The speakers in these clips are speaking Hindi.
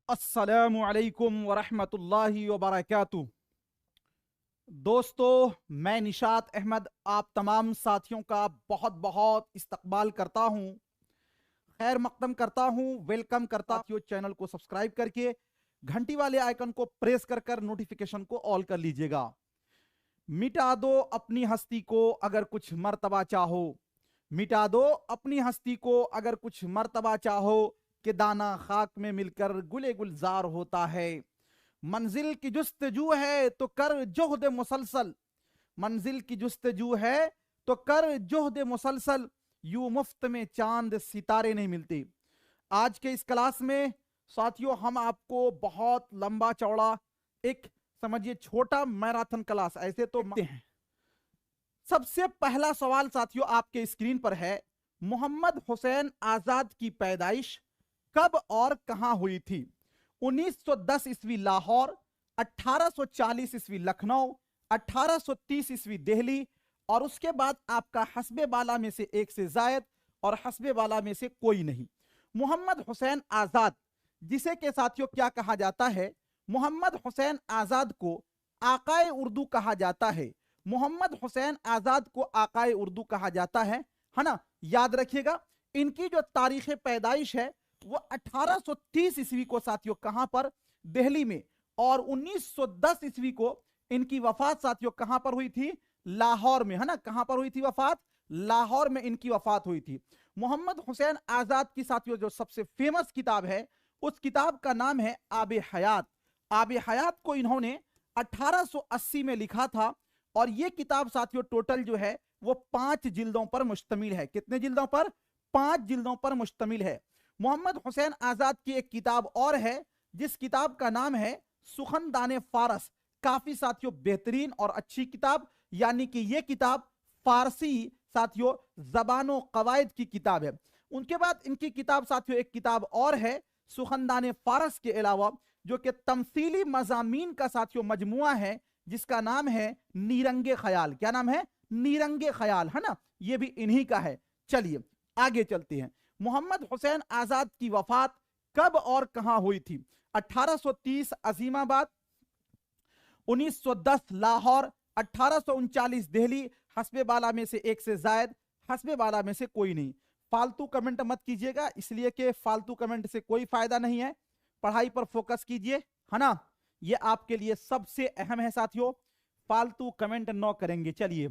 अस्सलामु अलैकुम वरहमतुल्लाहि वबरकातुह। दोस्तों, मैं निशात अहमद आप तमाम साथियों का बहुत बहुत इस्तकबाल करता हूं, खैर मकदम करता हूं, वेलकम करता हूं। चैनल को सब्सक्राइब करके घंटी वाले आइकन को प्रेस कर कर नोटिफिकेशन को ऑल कर लीजिएगा। मिटा दो अपनी हस्ती को अगर कुछ मर्तबा चाहो, मिटा दो अपनी हस्ती को अगर कुछ मर्तबा चाहो, कि दाना खाक में मिलकर गुले गुलजार होता है। मंजिल की जुस्तजू है तो कर जोहद मुसलसल, मंजिल की जुस्तजू है तो कर जोहद मुसलसल, यूं मुफ्त में चांद सितारे नहीं मिलते। आज के इस क्लास में साथियों हम आपको बहुत लंबा चौड़ा एक समझिए छोटा मैराथन क्लास ऐसे तो हैं। सबसे पहला सवाल साथियों आपके स्क्रीन पर है, मोहम्मद हुसैन आजाद की पैदाइश कब और कहां हुई थी? 1910 ईस्वी लाहौर, 1840 ईस्वी लखनऊ, 1830 ईस्वी दिल्ली, और उसके बाद आपका हस्बे बाला में से एक से जायद और हस्बे बाला में से कोई नहीं। मोहम्मद हुसैन आजाद, जिसे के साथियों क्या कहा जाता है? मोहम्मद हुसैन आजाद को आकाए उर्दू कहा जाता है। मोहम्मद हुसैन आजाद को आकाए उर्दू कहा जाता है ना, याद रखिएगा। इनकी जो तारीख पैदाइश है वो 1830 ईस्वी को साथियों कहां पर? दिल्ली में। और 1910 ईस्वी को इनकी वफात साथियों कहां पर हुई थी? लाहौर में, है ना। कहां पर हुई थी वफात? लाहौर में इनकी वफात हुई थी। मोहम्मद हुसैन आजाद की साथियों जो सबसे फेमस किताब है उस किताब का नाम है आबे हयात। आबे हयात को इन्होंने 1880 में लिखा था, और यह किताब साथियों टोटल जो है वो 5 जिल्दों पर मुश्तमिल है। कितने जिल्दों पर? 5 जिल्दों पर मुश्तमिल है। मोहम्मद हुसैन आजाद की एक किताब और है जिस किताब का नाम है सुखनदाने फारस। काफी साथियों बेहतरीन और अच्छी किताब, यानी कि यह किताब फारसी साथियों जबानो कवायद की किताब है। उनके बाद इनकी किताब साथियों एक किताब और है सुखनदाने फारस के अलावा, जो कि तमसीली मजामीन का साथियों मजमुआ है, जिसका नाम है नीरंगे ख्याल। क्या नाम है? नीरंगे ख्याल, है ना। यह भी इन्हीं का है। चलिए आगे चलते हैं। मोहम्मद हुसैन आजाद की वफात कब और कहां हुई थी? 1830 अजीमाबाद, 1910 लाहौर, 1839 दिल्ली, हस्बे बाला में से एक से जायद, हस्बे बाला में से कोई नहीं। फालतू कमेंट मत कीजिएगा, इसलिए कि फालतू कमेंट से कोई फायदा नहीं है। पढ़ाई पर फोकस कीजिए, है ना। यह आपके लिए सबसे अहम है साथियों। फालतू कमेंट न करेंगे। चलिए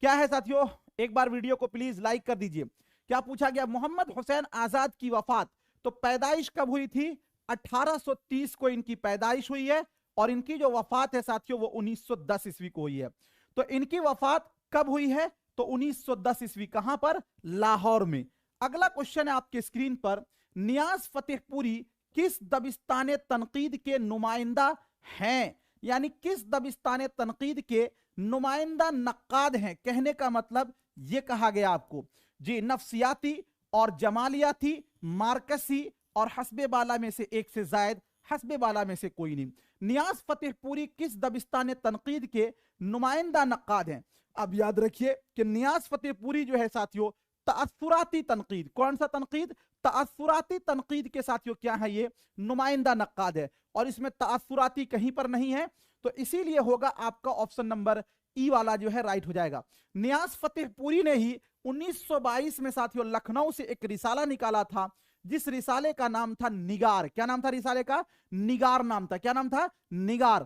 क्या है साथियों, एक बार वीडियो को प्लीज लाइक कर दीजिए। क्या पूछा गया? मोहम्मद हुसैन आजाद की वफात, तो पैदाइश कब हुई थी? 1830 को इनकी पैदाइश हुई है, और इनकी जो वफात है साथियों वो 1910 ईस्वी को हुई है। तो इनकी वफात कब हुई है? तो 1910 ईस्वी। कहां पर? लाहौर में। अगला क्वेश्चन है आपके स्क्रीन पर, नियाज फतेहपुरी किस दबिस्तान तनकीद के नुमाइंदा हैं? यानी किस दबिस्तान तनकीद के नुमाइंदा नक्काद हैं? कहने का मतलब यह कहा गया आपको जी, नफ्सियाती और जमालियाती, मार्कसी और हस्बे बाला में से एक से जायद, हस्बे बाला में से कोई नहीं। नियाज फतेहपुरी किस दबिस्तान तनकीद के नुमाइंदा नक्काद हैं? अब याद रखिए कि नियाज फतेहपुरी जो है साथियों तासुराती तनकीद, कौन सा तनकीद? तासुराती तनकीद के साथियों क्या है? ये नुमाइंदा नक्काद है, और इसमें तासुराती कहीं पर नहीं है, तो इसीलिए होगा आपका ऑप्शन नंबर ई वाला जो है राइट हो जाएगा। नियाज फतेहपुरी ने ही 1922 में साथियों लखनऊ से एक रिसाला निकाला था, जिस रिसाले का नाम था निगार। क्या नाम था रिसाले का? निगार नाम था। क्या नाम था? निगार।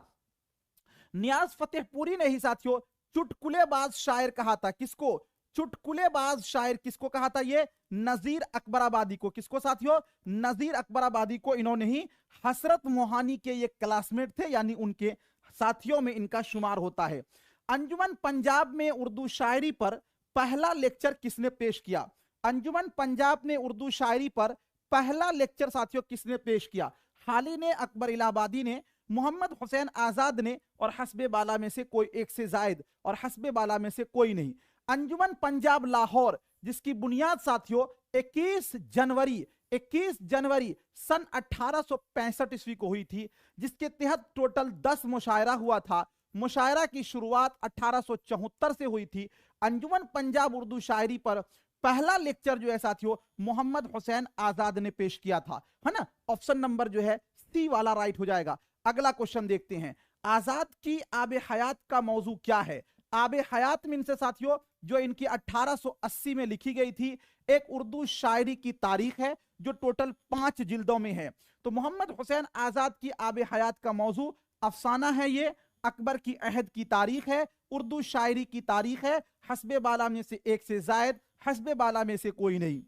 नियाज फतेहपुरी ने ही साथियों चुटकुलेबाज शायर कहा था। किसको? चुटकुलेबाज शायर किसको कहा था? ये नजीर अकबराबादी को। किसको साथियों? नजीर अकबराबादी को। इन्होंने ही हसरत मोहानी के ये क्लासमेट थे, यानी उनके साथियों में इनका शुमार होता है। अंजुमन पंजाब में उर्दू शायरी पर पहला लेक्चर किसने पेश किया? अंजुमन पंजाब में उर्दू शायरी पर पहला लेक्चर साथियों किसने पेश किया? हाली ने, अकबर इलाहाबादी ने, मोहम्मद हुसैन आजाद ने, और हस्बे बाला में से कोई एक से जायद, और हस्बे बाला में से कोई नहीं। अंजुमन पंजाब लाहौर, जिसकी बुनियाद साथियों 21 जनवरी सन 1865 ईस्वी को हुई थी, जिसके तहत टोटल 10 मुशायरा हुआ था। मुशायरा की शुरुआत 1874 से हुई थी। अंजुमन पंजाब उर्दू शायरी पर पहला लेक्चर जो है साथियों मोहम्मद हुसैन आजाद ने पेश किया था, है ना। ऑप्शन नंबर जो है सी वाला राइट हो जाएगा। अगला क्वेश्चन देखते हैं, आजाद की आबे हयात का मौजू क्या है? आबे हयात में इनसे साथियों जो इनकी 1880 में लिखी गई थी एक उर्दू शायरी की तारीख है जो टोटल 5 जिल्दों में है। तो मोहम्मद हुसैन आजाद की आबे हयात का मौजू अफसाना है, ये अकबर की अहद की तारीख है, उर्दू शायरी की तारीख है, हस्बे बाला में से एक से जायद, हस्बे बाला में से कोई नहीं।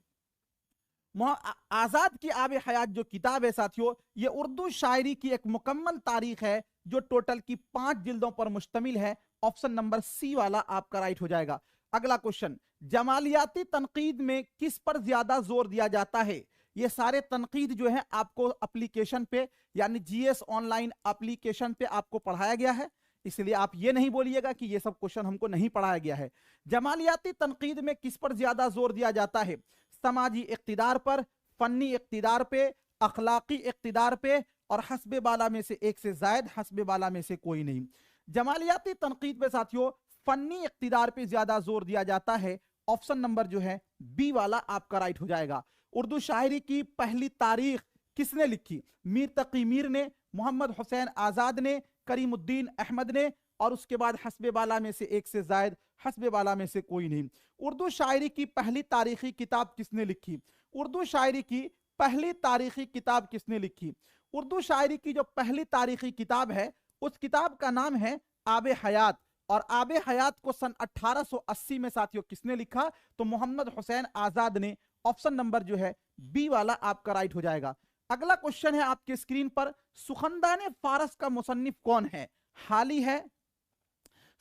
आजाद की आबे हयात जो किताब है साथियों ये उर्दू शायरी की एक मुकम्मल तारीख है जो टोटल की 5 जिल्दों पर मुश्तमिल है। ऑप्शन नंबर सी वाला आपका राइट हो जाएगा। अगला क्वेश्चन, जमालियाती तनकीद में किस पर ज्यादा जोर दिया जाता है? ये सारे तनकीद जो है आपको एप्लीकेशन पे यानी जीएस ऑनलाइन एप्लीकेशन पे आपको पढ़ाया गया है, इसलिए आप ये नहीं बोलिएगा कि ये सब क्वेश्चन हमको नहीं पढ़ाया गया है। जमालियाती तनकीद में किस पर ज्यादा जोर दिया जाता है? समाजी इक्तिदार पर, फन्नी इक्तिदार पे, अखलाकी इक्तिदार पे और हस्बे बाला में से एक से जायद, हस्बे बाला में से कोई नहीं। जमालियाती तनकीद पे साथियों फन्नी इक्तिदार पे ज्यादा जोर दिया जाता है। ऑप्शन नंबर जो है बी वाला आपका राइट हो जाएगा। उर्दू शायरी की पहली तारीख किसने लिखी? मीर तकी मीर ने, मोहम्मद हुसैन आजाद ने, करीमुद्दीन अहमद ने और उसके बाद हस्बे बाला में से एक से जायद, हस्बे बाला में से कोई नहीं। उर्दू शायरी की पहली तारीखी किताब किसने लिखी? उर्दू शायरी की पहली तारीखी किताब किसने लिखी? उर्दू शायरी की जो पहली तारीखी किताब है उस किताब का नाम है आबे हयात। और आबे हयात को सन 1880 में साथियों किसने लिखा? तो मोहम्मद हुसैन आजाद ने। ऑप्शन नंबर जो है बी वाला आपका राइट हो जाएगा। अगला क्वेश्चन है आपके स्क्रीन पर, सुखनदाने फारस का मुसन्निफ कौन है? हाली है,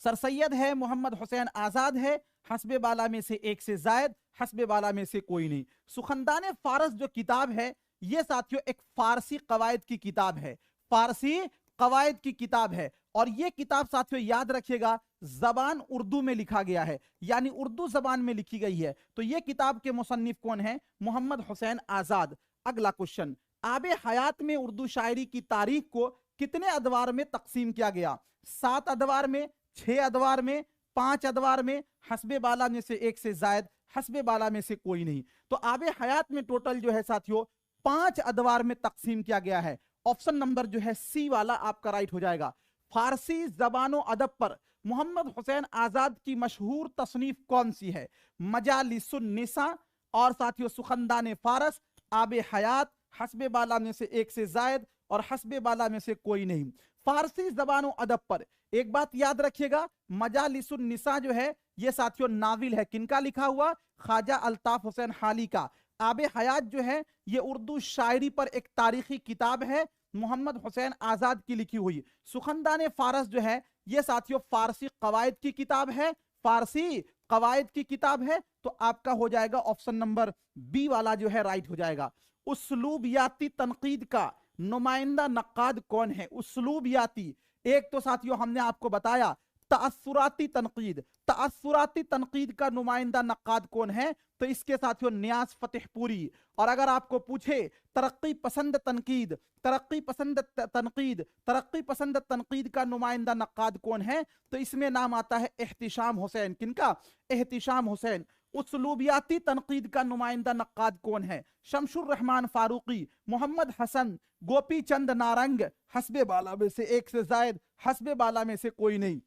सर सैयद है, मोहम्मद हुसैन आजाद है, हस्बे बाला में से एक से जायद, हस्बे बाला में से कोई नहीं। सुखनदाने फारस जो किताब है ये साथियों एक फारसी कवायद की किताब है, फारसी कवायद की किताब है। और ये किताब साथियों याद रखिएगा जबान उर्दू में लिखा गया है, यानी उर्दू जबान में लिखी गई है। तो ये किताब के मुसन्निफ कौन है? मोहम्मद हुसैन आजाद। अगला क्वेश्चन, आबे हयात में उर्दू शायरी की तारीख को कितने अदवार में तकसीम किया गया? 7 अदवार में, 6 अदवार में, 5 अदवार में, हस्बे बाला में से एक से जायद, हस्बे बाला में से कोई नहीं। तो आबे हयात में टोटल जो है साथियों 5 अदवार में तकसीम किया गया है। ऑप्शन नंबर जो है सी वाला आपका राइट हो जाएगा। फारसी जबानो अदब पर मोहम्मद हुसैन आजाद की मशहूर तसनीफ कौन सी है? मजालिसुन निसा और साथियों सुखनदाने फारस, आबे हयात, हस्बे बाला में से एक से जायद और हस्बे बाला में से कोई नहीं। फारसी जबानो अदब पर एक बात याद रखिएगा, मजालिसुन निसा जो है ये साथियों नाविल है, किनका लिखा हुआ? ख्वाजा अल्ताफ हुसैन हाली का। आबे हयात जो है ये उर्दू शायरी पर एक तारीखी किताब है, मोहम्मद हुसैन आजाद की लिखी हुई। सुखनदाने फारस जो है ये साथियों फारसी कवायद की किताब है, फारसी कवायद की किताब है। तो आपका हो जाएगा ऑप्शन नंबर बी वाला जो है राइट हो जाएगा। उस्लूबियाती तनकीद का नुमाइंदा नक्काद कौन है? उस्लूबियाती, एक तो साथियों हमने आपको बताया तासुराती तनकीद, तासुराती तनकीद का नुमाइंदा नक्काद कौन है? तो इसके साथियों नियाज फतेहपुरी। और अगर आपको पूछे तरक्की पसंद तनकीद, तरक्की पसंद तनकीद, तरक्की पसंद तनकीद का नुमाइंदा नक्काद कौन है? तो इसमें नाम आता है एहतिशाम हुसैन। किनका? एहतिशाम हुसैन। उस्लूबियाती तनकीद का नुमाइंदा नक्काद कौन है? शमशुर रहमान फारूकी, मोहम्मद हसन, गोपी चंद नारंग, हस्बे बाला में से एक से जायद, हस्बे बाला में से कोई नहीं।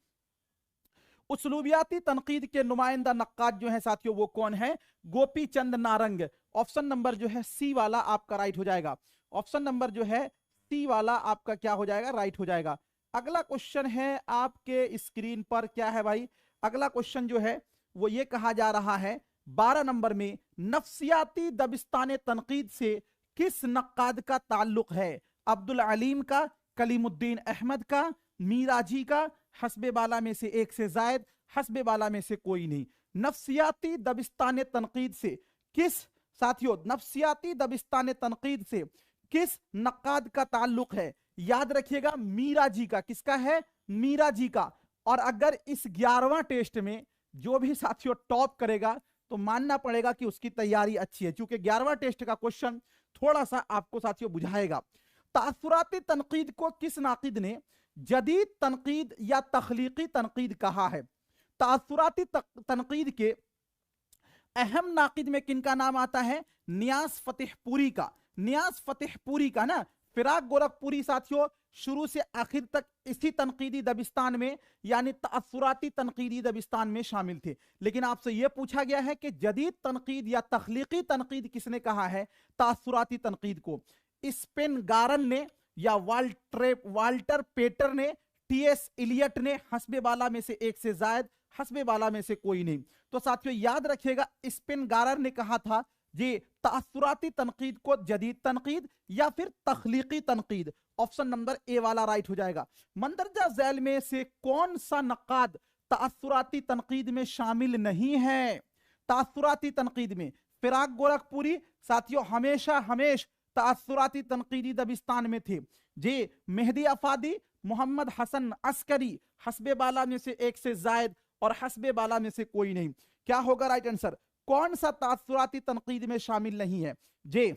उस्लूबियाती तनकीद के नुमाइंदा नक्काद जो है साथियों वो कौन है? गोपी चंद नारंग। ऑप्शन नंबर जो है सी वाला आपका राइट हो जाएगा। ऑप्शन नंबर जो है सी वाला आपका क्या हो जाएगा? राइट हो जाएगा। अगला क्वेश्चन है आपके स्क्रीन पर, क्या है भाई? अगला क्वेश्चन जो है वो ये कहा जा रहा है 12 नंबर में, नफ्सियाती दबिस्तान तनकीद से किस नक्काद का ताल्लुक है? अब्दुल अलीम का, कलीमुद्दीन अहमद का, मीराजी का, हस्बे बाला में से एक से जायद, हस्बे बाला में से कोई नहीं। नफ्सियाती दबिस्तान तनकीद से किस साथियों, नफ्सियाती दबिस्तान तनकीद से किस नक्काद का ताल्लुक है? याद रखिएगा मीराजी का। किसका है? मीराजी का। और अगर इस 11वां टेस्ट में जो भी साथियों टॉप करेगा तो मानना पड़ेगा कि उसकी तैयारी अच्छी है, क्योंकि 11वां टेस्ट का क्वेश्चन थोड़ा सा आपको साथियों बुझाएगा। तासुराती तनकीद को किस नाकिद ने जदीद तनकीद या तख्लीकी तनकीद कहा है? तासुराती तनकीद के अहम नाकिद में किनका नाम आता है? नियाज फतेहपुरी का। नियाज फतेहपुरी का ना फिराक गोरखपुरी साथियों शुरू से आखिर तक इसी तनकीदी दबिस्तान में यानी तअस्सुराती तनकीदी दबिस्तान में शामिल थे। लेकिन आपसे यह पूछा गया है कि जदीद तनकीद या तख्लीकी तनकीद किसने कहा है तअस्सुराती तनकीद को? स्पेन गारन ने या वाल्टर पेटर ने, टीएस इलियट ने, हस्बे बाला में से एक से जायद, हस्बे बाला में से कोई नहीं। तो साथियों याद रखिएगा स्पेन गारन ने कहा था जी तअस्सुराती तनकीद को जदीद तनकीद या फिर तख्लीकी तनकीद। ऑप्शन नंबर ए वाला राइट हो जाएगा। मंदरजा झैल में से कौन सा नक्काद तअस्सुराती तनकीद में शामिल नहीं है? तअस्सुराती तनकीद में फिराक गोरखपुरी साथियों हमेशा तअस्सुराती तनकीदी दबिस्तान में थे जी। मेहदी अफादी, मोहम्मद हसन अस्करी, हस्बे बाला में से एक से जायद और हस्बे बाला में से कोई नहीं। क्या होगा राइट आंसर? कौन सा तअस्सुराती तनकीद में शामिल नहीं है जी?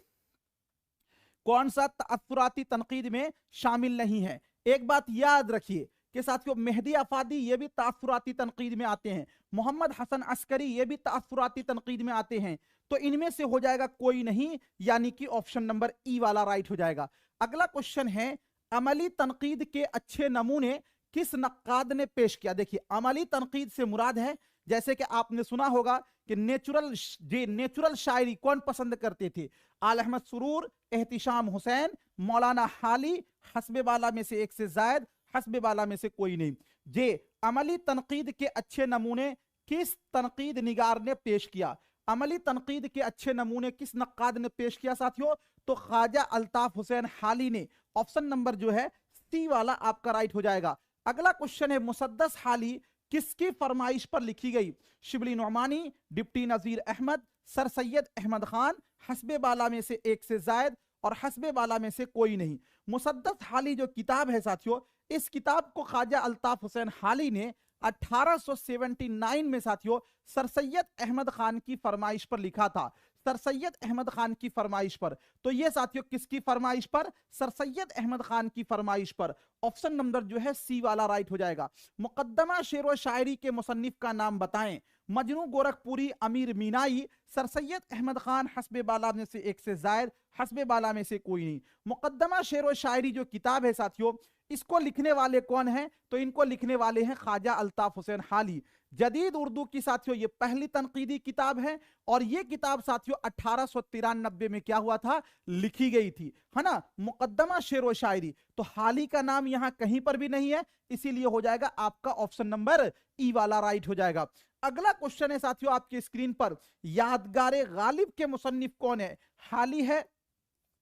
कौन सा तअस्सुराती तनकीद में शामिल नहीं है? एक बात याद रखिए कि साथियों मेहदी अफादी ये भी तअस्सुराती तनकीद में आते हैं, मोहम्मद हसन अस्करी ये भी तअस्सुराती तनकीद में आते हैं। तो इनमें से हो जाएगा कोई नहीं, यानी कि ऑप्शन नंबर ई वाला राइट हो जाएगा। अगला क्वेश्चन है अमली तनकीद के अच्छे नमूने किस नक्काद ने पेश किया? देखिए अमली तनकीद से मुराद है जैसे कि आपने सुना होगा कि नेचुरल शायरी कौन पसंद करते थे? आल अहमद सुरूर, एहतिशाम हुसैन, मौलाना हाली, हस्बे बाला में से एक से जायद, हस्बे बाला में से कोई नहीं। जे अमली तनकीद के अच्छे नमूने किस तनकीद निगार ने पेश किया? अमली तनकीद के अच्छे नमूने किस नक्काद ने पेश किया साथियों? तो ख्वाजा अल्ताफ हुसैन हाली ने। ऑप्शन नंबर जो है सी वाला आपका राइट हो जाएगा। अगला क्वेश्चन है मुसद्दस हाली किसकी फरमाइश पर लिखी गई? शिबली नुमानी, डिप्टी नजीर अहमद, सर सैयद अहमद खान, हस्बे बाला में से एक से जायद और हस्बे बाला में से कोई नहीं। मुसद्दस हाली जो किताब है साथियों, इस किताब को ख्वाजा अल्ताफ हुसैन हाली ने 1879 में साथियों सर सैयद अहमद खान की फरमाइश पर लिखा था। सर सैयद अहमद खान की फरमाइश पर। तो ये साथियों किसकी फरमाइश पर? सर सैयद अहमद खान की फरमाइश पर। ऑप्शन नंबर जो है सी वाला राइट हो जाएगा। मुकद्दमा शेर व शायरी के मुसन्निफ का नाम बताएं। मजनू गोरखपुरी, अमीर मीनाई, सर सैयद अहमद खान, हस्बे बाला में से एक से जायद, हस्बे बाला में से कोई नहीं। मुकद्दमा शेर व शायरी जो किताब है साथियों, इसको लिखने वाले कौन हैं? तो इनको लिखने वाले हैं ख्वाजा अल्ताफ हुसैन हाली। जदीद उर्दू की साथियों ये पहली तनकीदी किताब है और ये किताब साथियों 1893 में क्या हुआ था? लिखी गई थी, है ना। मुकद्दमा शेर व शायरी, तो हाली का नाम यहां कहीं पर भी नहीं है, इसीलिए हो जाएगा आपका ऑप्शन नंबर ई वाला राइट हो जाएगा। अगला क्वेश्चन है साथियों आपकी स्क्रीन पर, यादगारे गालिब के मुसन्निफ कौन है? हाली है,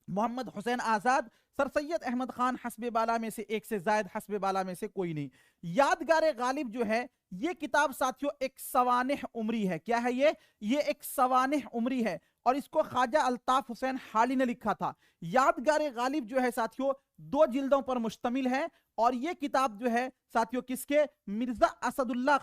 मोहम्मद हुसैन आजाद, सर सैयद अहमद खान, हस्बे बाला में से एक से जायद, हस्बे बाला में से कोई नहीं। यादगारे गालिब जो है ये किताब साथियों एक सवानिह उमरी है। क्या है ये एक सवानिह उमरी है और इसको ख्वाजा अल्ताफ हुसैन हाली ने लिखा था। यादगारे गालिब जो है साथियों 2 जिल्दों पर मुश्तमिल है और ये किताब जो है साथियों किसके? मिर्जा असदुल्ला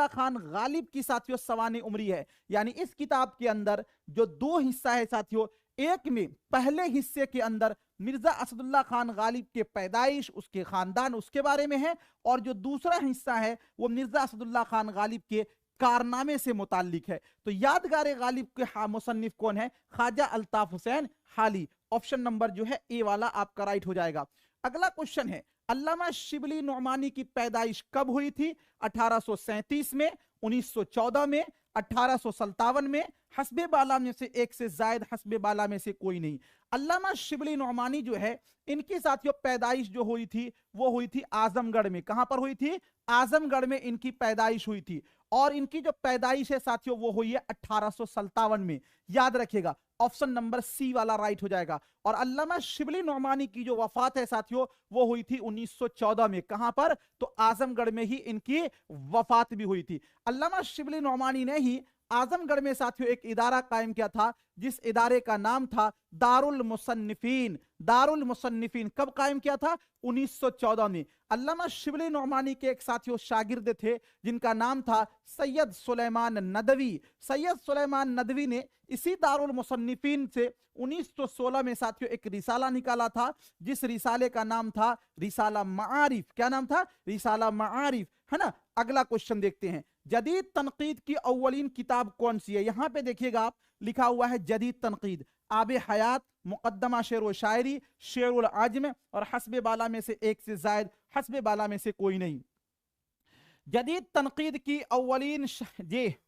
खान गालिब की साथियों सवानिह उमरी है। यानी इस किताब के अंदर जो 2 हिस्सा है साथियों, एक में पहले हिस्से के अंदर मिर्जा असदुल्ला खान गालिब के पैदाइश, उसके खानदान, उसके बारे में है और जो दूसरा हिस्सा है वो मिर्जा असदुल्ला खान गालिब के कारनामे से मुताल्लिक है। तो यादगारे गालिब के मुसन्निफ कौन है? ख्वाजा अल्ताफ हुसैन हाली। ऑप्शन नंबर जो है ए वाला आपका राइट हो जाएगा। अगला क्वेश्चन है अल्लामा शिबली नुमानी की पैदाइश कब हुई थी? 1837 में, 1914 में, 1857 में, हस्बे बाला में से एक से जायद, हस्बे बाला में से कोई नहीं। अल्लामा शिबली नुमानी जो है इनकी साथियों पैदाइश जो हुई थी वो हुई थी आजमगढ़ में। कहां पर हुई थी? आजमगढ़ में इनकी पैदाइश हुई थी और इनकी जो पैदाइश है साथियों वो हुई है 1857 में। याद रखिएगा ऑप्शन नंबर सी वाला राइट हो जाएगा। और अल्लामा शिबली नुमानी की जो वफात है साथियों वो हुई थी 1914 में। कहां पर? तो आजमगढ़ में ही इनकी वफात भी हुई थी। अल्लामा शिबली नुमानी ने ही आजमगढ़ में साथियों एक इदारा कायम किया था जिस इदारे का नाम था दारुल मुसन्निफीन। दारुल मुसन्निफीन कब कायम किया था? 1914 में। अल्लामा शिबली नुमानी के एक साथियों शागिर्द थे जिनका नाम था सैयद सुलेमान नदवी। सैयद सुलेमान नदवी ने इसी दारुल मुसन्निफीन से 1916 में साथियों एक रिसाला निकाला था जिस रिसाले का नाम था रिसाला मारिफ। क्या नाम था? रिसाला मारिफ, है ना। अगला क्वेश्चन देखते हैं, जदीद तनकीद की अव्वलीन किताब कौन सी है? यहां पे देखिएगा आप लिखा हुआ है जदीद तनकीद। आबे हयात, मुकद्दमा शेर व शायरी, शेरुल आजम और हस्बे बाला में से एक से जायद, हस्बे बाला में से कोई नहीं। जदीद तनकीद की अव्वलीन ये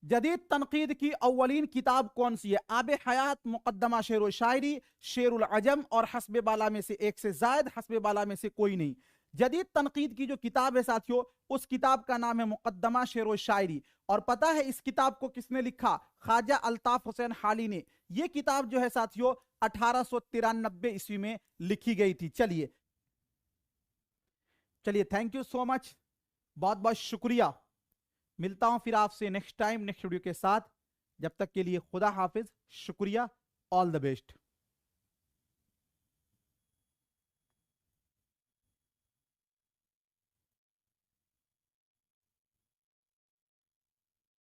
जदीद तनकीद की अव्वलीन किताब कौन सी है? आब हयात, मुकद्दमा शेर व शायरी, शेरुल अजम और हस्बे बाला में से एक से जायद, हस्बे बाला में से कोई नहीं। जदीद तनकीद की जो किताब है साथियों, उस किताब का नाम है मुकद्दमा शेर व शायरी। और पता है इस किताब को किसने लिखा? ख्वाजा अल्ताफ हुसैन हाली ने। यह किताब जो है साथियों 1893 ईस्वी में लिखी गई थी। चलिए चलिए, थैंक यू सो मच, बहुत बहुत शुक्रिया। मिलता हूं फिर आपसे नेक्स्ट टाइम नेक्स्ट वीडियो के साथ। जब तक के लिए खुदा हाफिज, शुक्रिया, ऑल द बेस्ट।